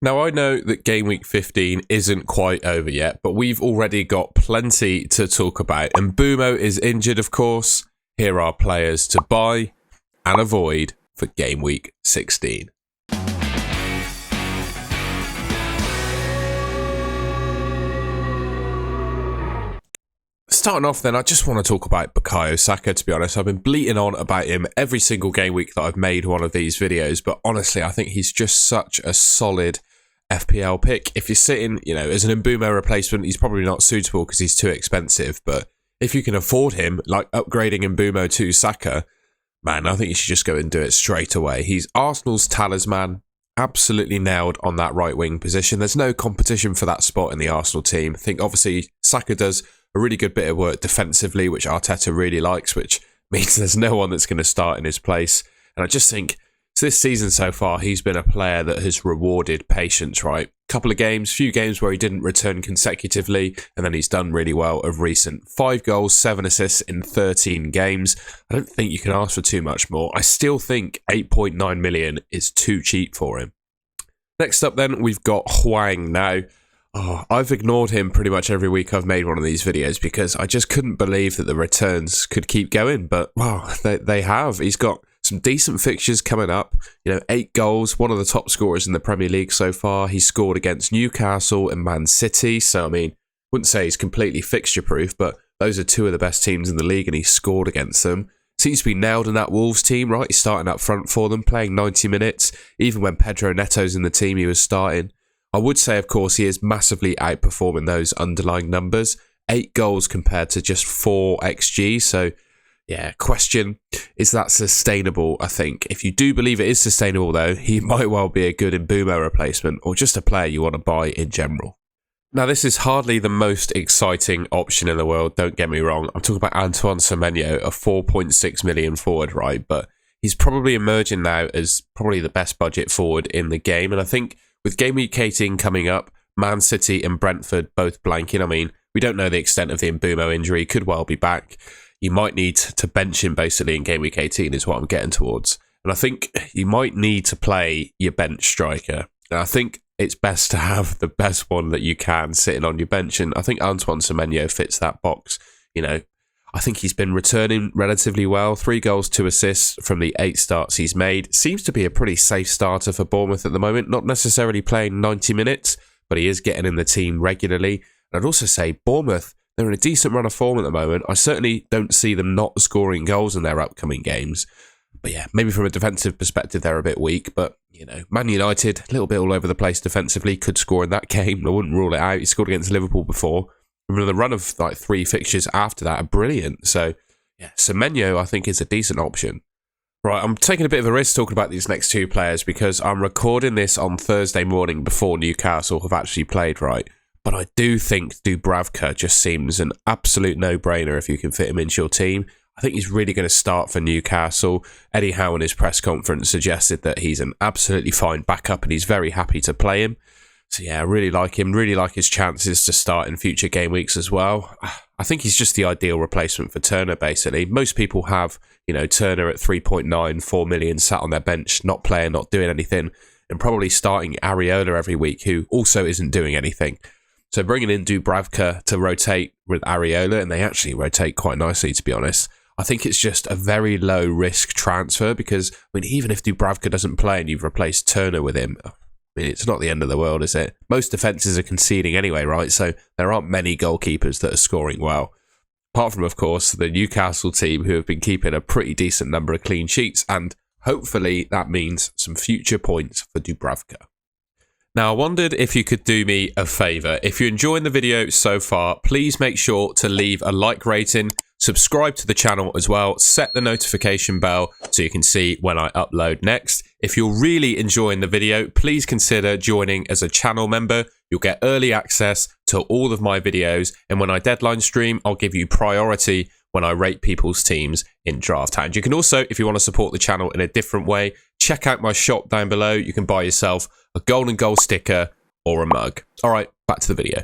Now, I know that Game Week 15 isn't quite over yet, but we've already got plenty to talk about. And Mbumo is injured, of course. Here are players to buy and avoid for Game Week 16. Starting off then, I just want to talk about Bukayo Saka, to be honest. I've been bleating on about him every single game week that I've made one of these videos, but honestly, I think he's just such a solid FPL pick. If you're sitting, as an Mbumo replacement, he's probably not suitable because he's too expensive, but if you can afford him, like upgrading Mbumo to Saka, man, I think you should just go and do it straight away. He's Arsenal's talisman, absolutely nailed on that right wing position. There's no competition for that spot in the Arsenal team. I think obviously Saka does a really good bit of work defensively, which Arteta really likes, which means there's no one that's going to start in his place. And I just think this season so far, he's been a player that has rewarded patience, right? Few games where he didn't return consecutively, and then he's done really well of recent. 5 goals, 7 assists in 13 games. I don't think you can ask for too much more. I still think 8.9 million is too cheap for him. Next up then, we've got Hwang. Now, I've ignored him pretty much every week I've made one of these videos because I just couldn't believe that the returns could keep going, but wow, they have. He's got some decent fixtures coming up, 8 goals, one of the top scorers in the Premier League so far. He scored against Newcastle and Man City, so I mean, wouldn't say he's completely fixture proof, but those are 2 of the best teams in the league and he scored against them. Seems to be nailed in that Wolves team, right? He's starting up front for them, playing 90 minutes. Even when Pedro Neto's in the team, he was starting. I would say, of course, he is massively outperforming those underlying numbers. 8 goals compared to just 4 XG. So, yeah, question, is that sustainable, I think? If you do believe it is sustainable, though, he might well be a good Mbumo replacement or just a player you want to buy in general. Now, this is hardly the most exciting option in the world, don't get me wrong. I'm talking about Antoine Semenyo, a 4.6 million forward, right? But he's probably emerging now as probably the best budget forward in the game. And I think with Game Week 18 coming up, Man City and Brentford both blanking. I mean, we don't know the extent of the Mbumo injury. He could well be back. You might need to bench him basically in Game Week 18 is what I'm getting towards. And I think you might need to play your bench striker. And I think it's best to have the best one that you can sitting on your bench. And I think Antoine Semenyo fits that box. I think he's been returning relatively well. 3 goals, 2 assists from the 8 starts he's made. Seems to be a pretty safe starter for Bournemouth at the moment. Not necessarily playing 90 minutes, but he is getting in the team regularly. And I'd also say Bournemouth, they're in a decent run of form at the moment. I certainly don't see them not scoring goals in their upcoming games. But yeah, maybe from a defensive perspective, they're a bit weak. But, Man United, a little bit all over the place defensively, could score in that game. I wouldn't rule it out. He scored against Liverpool before. The run of 3 fixtures after that are brilliant. So, yeah, Semenyo, I think, is a decent option. Right, I'm taking a bit of a risk talking about these next 2 players because I'm recording this on Thursday morning before Newcastle have actually played, right? But I do think Dubravka just seems an absolute no-brainer if you can fit him into your team. I think he's really going to start for Newcastle. Eddie Howe in his press conference suggested that he's an absolutely fine backup and he's very happy to play him. So yeah, I really like him, really like his chances to start in future game weeks as well. I think he's just the ideal replacement for Turner, basically. Most people have, Turner at 3.9, 4 million sat on their bench, not playing, not doing anything, and probably starting Areola every week, who also isn't doing anything. So bringing in Dubravka to rotate with Areola, and they actually rotate quite nicely, to be honest. I think it's just a very low risk transfer because, even if Dubravka doesn't play and you've replaced Turner with him, it's not the end of the world, is it? Most defences are conceding anyway, right? So there aren't many goalkeepers that are scoring well. Apart from, of course, the Newcastle team who have been keeping a pretty decent number of clean sheets. And hopefully that means some future points for Dubravka. Now, I wondered if you could do me a favour. If you're enjoying the video so far, please make sure to leave a like rating, subscribe to the channel as well, set the notification bell so you can see when I upload next. If you're really enjoying the video, please consider joining as a channel member. You'll get early access to all of my videos, and when I deadline stream, I'll give you priority when I rate people's teams in Draft Hound. You can also, if you want to support the channel in a different way, check out my shop down below. You can buy yourself a golden goal sticker or a mug. All right, back to the video.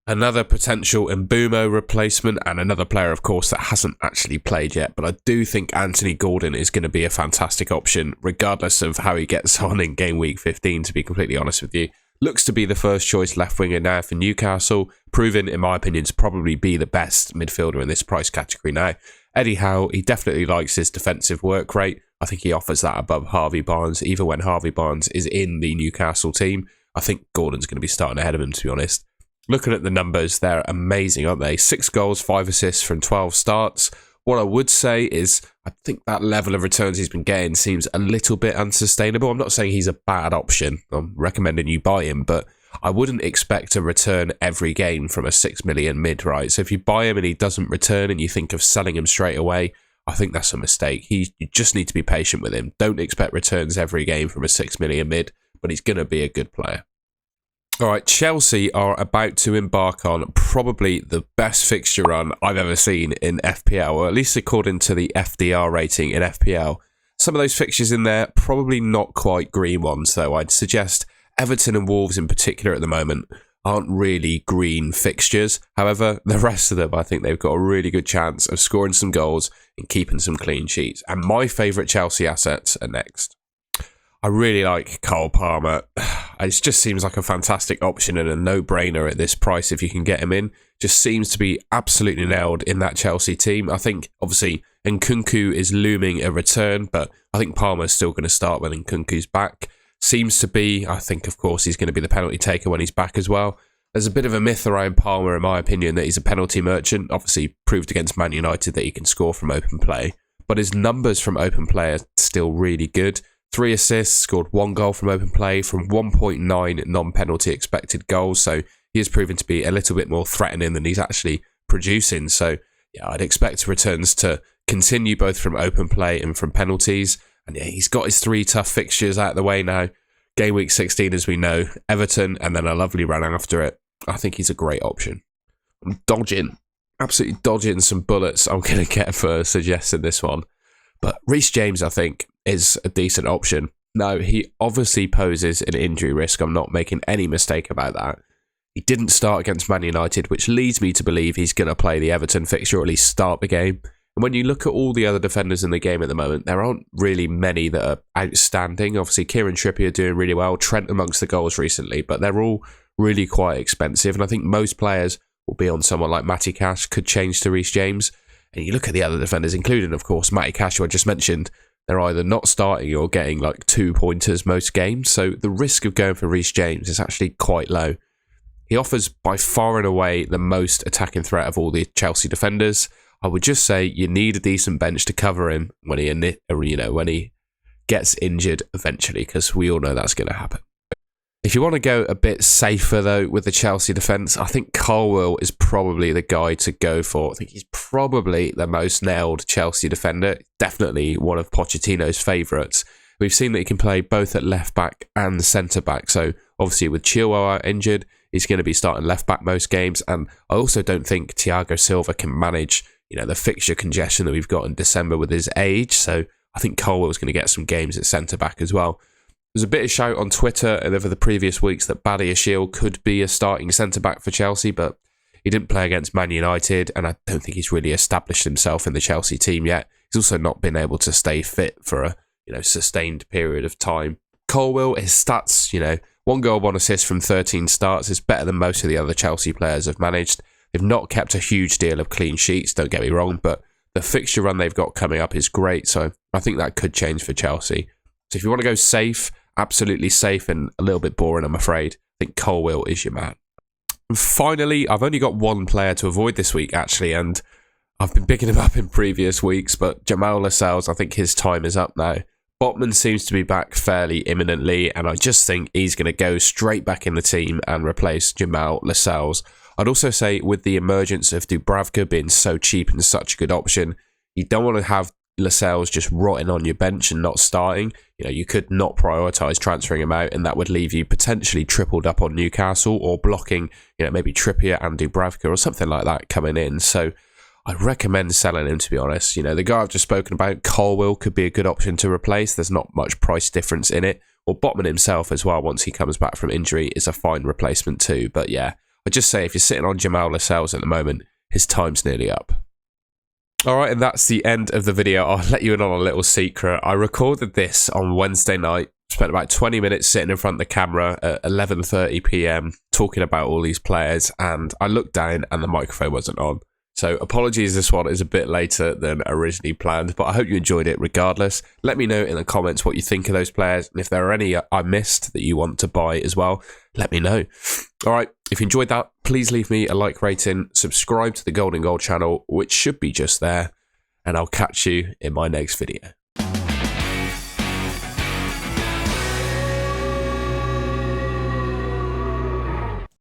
Another potential Mbumo replacement, and another player, of course, that hasn't actually played yet. But I do think Anthony Gordon is going to be a fantastic option, regardless of how he gets on in game week 15, to be completely honest with you. Looks to be the first choice left winger now for Newcastle, proven, in my opinion, to probably be the best midfielder in this price category now. Eddie Howe, he definitely likes his defensive work rate. I think he offers that above Harvey Barnes, even when Harvey Barnes is in the Newcastle team. I think Gordon's going to be starting ahead of him, to be honest. Looking at the numbers, they're amazing, aren't they? 6 goals, 5 assists from 12 starts. What I would say is I think that level of returns he's been getting seems a little bit unsustainable. I'm not saying he's a bad option. I'm recommending you buy him, but I wouldn't expect a return every game from a 6 million mid, right? So if you buy him and he doesn't return and you think of selling him straight away, I think that's a mistake. You just need to be patient with him. Don't expect returns every game from a 6 million mid, but he's going to be a good player. All right, Chelsea are about to embark on probably the best fixture run I've ever seen in FPL, or at least according to the FDR rating in FPL. Some of those fixtures in there, probably not quite green ones, though. I'd suggest Everton and Wolves in particular at the moment aren't really green fixtures. However, the rest of them, I think they've got a really good chance of scoring some goals and keeping some clean sheets. And my favourite Chelsea assets are next. I really like Cole Palmer. It just seems like a fantastic option and a no-brainer at this price if you can get him in. Just seems to be absolutely nailed in that Chelsea team. I think, obviously, Nkunku is looming a return, but I think Palmer's still going to start when Nkunku's back. Seems to be, I think, of course, he's going to be the penalty taker when he's back as well. There's a bit of a myth around Palmer, in my opinion, that he's a penalty merchant. Obviously, proved against Man United that he can score from open play. But his numbers from open play are still really good. 3 assists, scored 1 goal from open play from 1.9 non-penalty expected goals. So he has proven to be a little bit more threatening than he's actually producing. So yeah, I'd expect returns to continue both from open play and from penalties. And yeah, he's got his 3 tough fixtures out of the way now. Game week 16, as we know, Everton, and then a lovely run after it. I think he's a great option. I'm absolutely dodging some bullets I'm going to get for suggesting this one. But Reece James, I think, is a decent option. Now, he obviously poses an injury risk. I'm not making any mistake about that. He didn't start against Man United, which leads me to believe he's going to play the Everton fixture, or at least start the game. And when you look at all the other defenders in the game at the moment, there aren't really many that are outstanding. Obviously, Kieran Trippier doing really well. Trent amongst the goals recently, but they're all really quite expensive. And I think most players will be on someone like Matty Cash, could change to Reece James. And you look at the other defenders, including, of course, Matty Cash, who I just mentioned, they're either not starting or getting like 2 pointers most games. So the risk of going for Reece James is actually quite low. He offers by far and away the most attacking threat of all the Chelsea defenders. I would just say you need a decent bench to cover him when he gets injured eventually, because we all know that's going to happen. If you want to go a bit safer, though, with the Chelsea defence, I think Colwill is probably the guy to go for. I think he's probably the most nailed Chelsea defender. Definitely one of Pochettino's favourites. We've seen that he can play both at left-back and centre-back. So, obviously, with Chilwell out injured, he's going to be starting left-back most games. And I also don't think Thiago Silva can manage, the fixture congestion that we've got in December with his age. So, I think Colwill's going to get some games at centre-back as well. There's a bit of shout on Twitter and over the previous weeks that Badiashile could be a starting centre-back for Chelsea, but he didn't play against Man United, and I don't think he's really established himself in the Chelsea team yet. He's also not been able to stay fit for a sustained period of time. Colwill, his stats, 1 goal, 1 assist from 13 starts is better than most of the other Chelsea players have managed. They've not kept a huge deal of clean sheets, don't get me wrong, but the fixture run they've got coming up is great, so I think that could change for Chelsea. So if you want to go safe, absolutely safe and a little bit boring, I'm afraid, I think Colwill is your man. And finally, I've only got one player to avoid this week, actually, and I've been picking him up in previous weeks, but Jamal Lascelles, I think his time is up now. Botman seems to be back fairly imminently, and I just think he's going to go straight back in the team and replace Jamal Lascelles. I'd also say with the emergence of Dubravka being so cheap and such a good option, you don't want to have Lascelles just rotting on your bench and not starting. You could not prioritise transferring him out, and that would leave you potentially tripled up on Newcastle or blocking, maybe Trippier and Dubravka or something like that coming in. So I recommend selling him, to be honest. The guy I've just spoken about, Colwill, could be a good option to replace. There's not much price difference in it. Or Botman himself as well, once he comes back from injury, is a fine replacement too. But yeah, I just say if you're sitting on Jamal Lascelles at the moment, his time's nearly up. Alright, and that's the end of the video. I'll let you in on a little secret. I recorded this on Wednesday night, spent about 20 minutes sitting in front of the camera at 11:30 PM talking about all these players, and I looked down and the microphone wasn't on. So apologies, this one is a bit later than originally planned, but I hope you enjoyed it regardless. Let me know in the comments what you think of those players, and if there are any I missed that you want to buy as well, let me know. Alright, if you enjoyed that, please leave me a like rating, subscribe to the Golden Goal channel, which should be just there, and I'll catch you in my next video.